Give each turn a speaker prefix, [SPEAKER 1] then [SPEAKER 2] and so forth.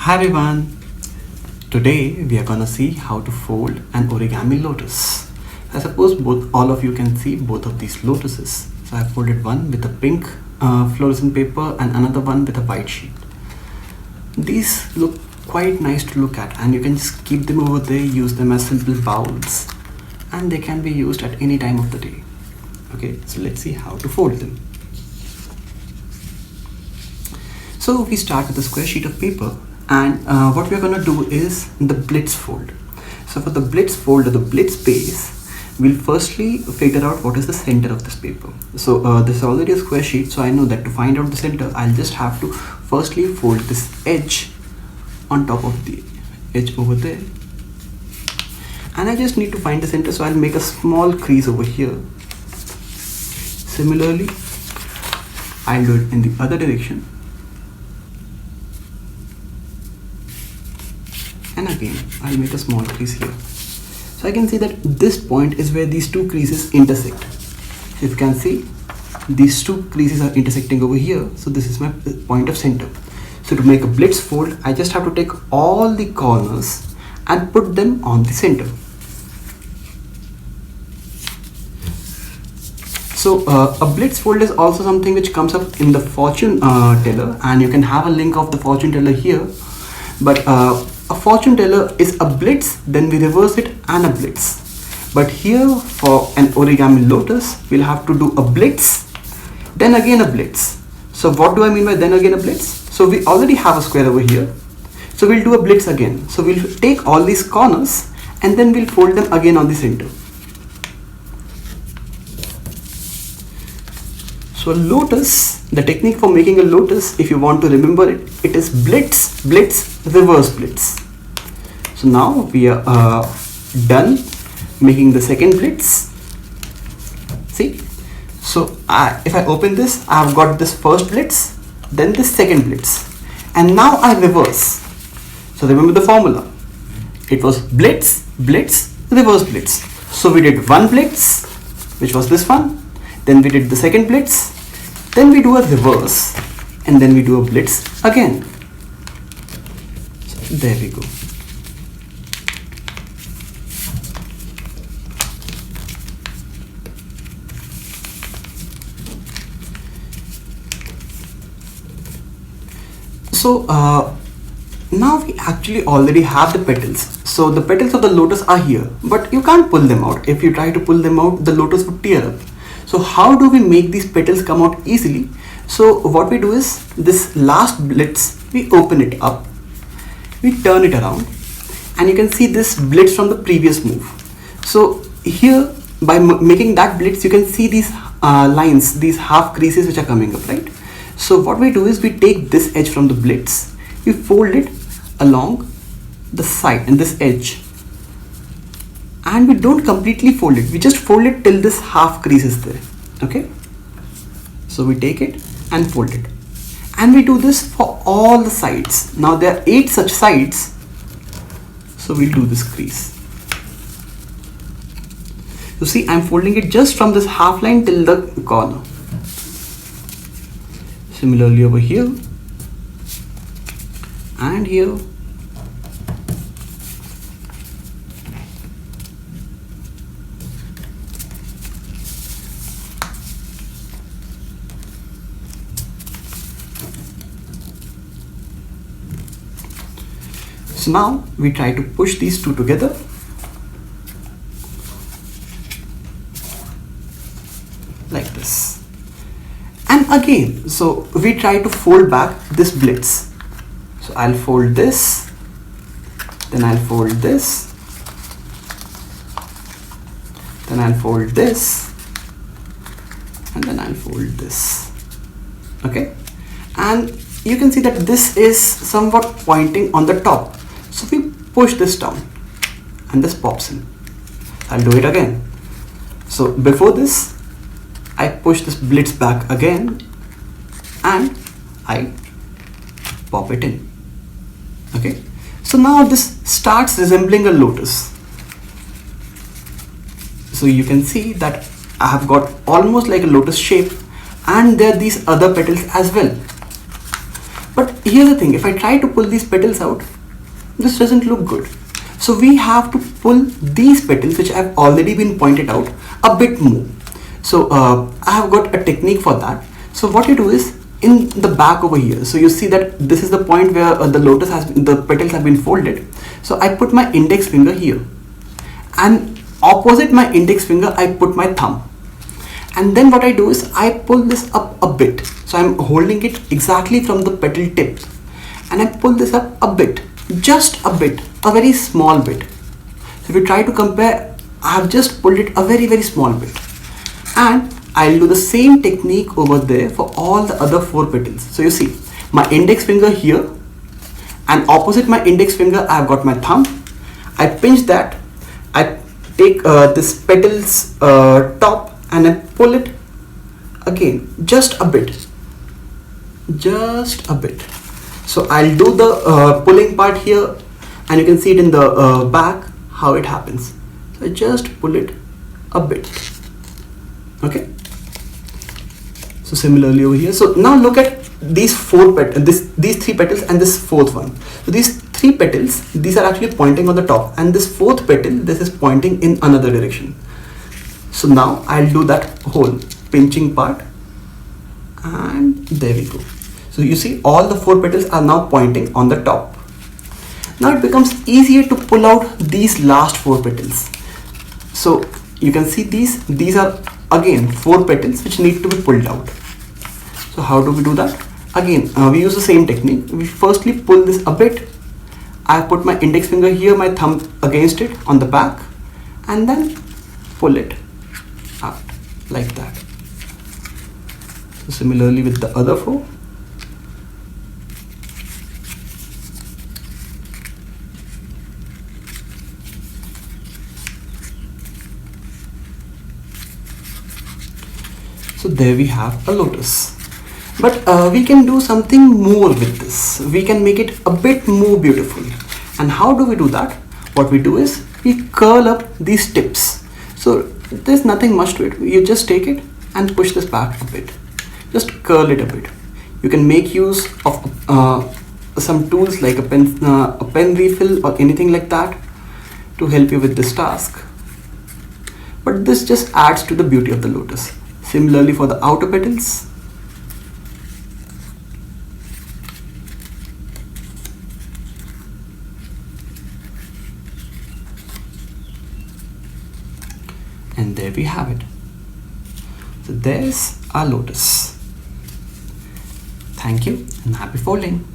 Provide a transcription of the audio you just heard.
[SPEAKER 1] Hi everyone! Today we are gonna see how to fold an origami lotus. I suppose all of you can see both of these lotuses. So I folded one with a pink fluorescent paper and another one with a white sheet. These look quite nice to look at, and you can just keep them over there, use them as simple bowls, and they can be used at any time of the day. Okay, so let's see how to fold them. So we start with a square sheet of paper, and what we're going to do is the Blitz fold. So for the Blitz fold or the Blitz base, we'll firstly figure out what is the center of this paper. So this is already a square sheet, so I know that to find out the center, I'll just have to firstly fold this edge on top of the edge over there. And I just need to find the center, so I'll make a small crease over here. Similarly, I'll do it in the other direction. And again, I'll make a small crease here. So I can see that this point is where these two creases intersect. So if you can see, these two creases are intersecting over here. So this is my point of center. So to make a Blitz fold, I just have to take all the corners and put them on the center. So a Blitz fold is also something which comes up in the fortune teller, and you can have a link of the fortune teller here. But a fortune teller is a Blitz, then we reverse it and a Blitz. But here for an origami lotus, we'll have to do a Blitz, then again a Blitz. So what do I mean by then again a Blitz? So we already have a square over here. So we'll do a Blitz again. So we'll take all these corners and then we'll fold them again on the center. So a lotus, the technique for making a lotus, if you want to remember it, it is Blitz, Blitz, reverse Blitz. So now we are done making the second Blitz. See? So if I open this, I've got this first Blitz, then this second Blitz. And now I reverse. So remember the formula. It was Blitz, Blitz, reverse Blitz. So we did one Blitz, which was this one. Then we did the second Blitz, then we do a reverse, and then we do a Blitz again. So there we go. So now we actually already have the petals. So the petals of the lotus are here, but you can't pull them out. If you try to pull them out, the lotus would tear up. So how do we make these petals come out easily? So what we do is, this last Blitz, we open it up, we turn it around, and you can see this Blitz from the previous move. So here, by making that Blitz, you can see these lines, these half creases which are coming up, right? So what we do is, we take this edge from the Blitz, we fold it along the side and this edge. And we don't completely fold it, we just fold it till this half crease is there. Okay, so we take it and fold it, and we do this for all the sides. Now there are 8 such sides, so we'll do this crease. You see, I'm folding it just from this half line till the corner. Similarly over here and here. So now we try to push these two together. Like this. And again, so we try to fold back this Blitz. So I'll fold this, then I'll fold this, then I'll fold this, and then I'll fold this. Okay? And you can see that this is somewhat pointing on the top. So we push this down and this pops in. I'll do it again. So before this, I push this Blitz back again and I pop it in. Okay. So now this starts resembling a lotus. So you can see that I have got almost like a lotus shape, and there are these other petals as well. But here's the thing, if I try to pull these petals out, this doesn't look good. So we have to pull these petals, which have already been pointed out, a bit more. So I have got a technique for that. So what you do is, in the back over here, so you see that this is the point where the petals have been folded. So I put my index finger here, and opposite my index finger I put my thumb, and then what I do is I pull this up a bit. So I'm holding it exactly from the petal tip, and I pull this up a bit, just a bit, a very small bit. So if you try to compare, I have just pulled it a very small bit, and I'll do the same technique over there for all the other 4 petals. So you see my index finger here, and opposite my index finger I've got my thumb. I pinch that, I take this petal's top, and I pull it again just a bit. So I'll do the pulling part here, and you can see it in the back how it happens. So I just pull it a bit. Okay, so similarly over here. So now look at these 4 petals, these 3 petals and this 4th one. So these 3 petals, these are actually pointing on the top, and this 4th petal, this is pointing in another direction. So now I'll do that whole pinching part, and there we go. So you see all the 4 petals are now pointing on the top. Now it becomes easier to pull out these last 4 petals. So you can see these are again 4 petals which need to be pulled out. So how do we do that? Again, we use the same technique. We firstly pull this a bit. I put my index finger here, my thumb against it on the back, and then pull it out like that. So similarly with the other 4. So there we have a lotus. But we can do something more with this. We can make it a bit more beautiful. And how do we do that? What we do is we curl up these tips. So there's nothing much to it. You just take it and push this back a bit. Just curl it a bit. You can make use of some tools like a pen refill or anything like that to help you with this task. But this just adds to the beauty of the lotus. Similarly for the outer petals. And there we have it. So there's our lotus. Thank you and happy folding.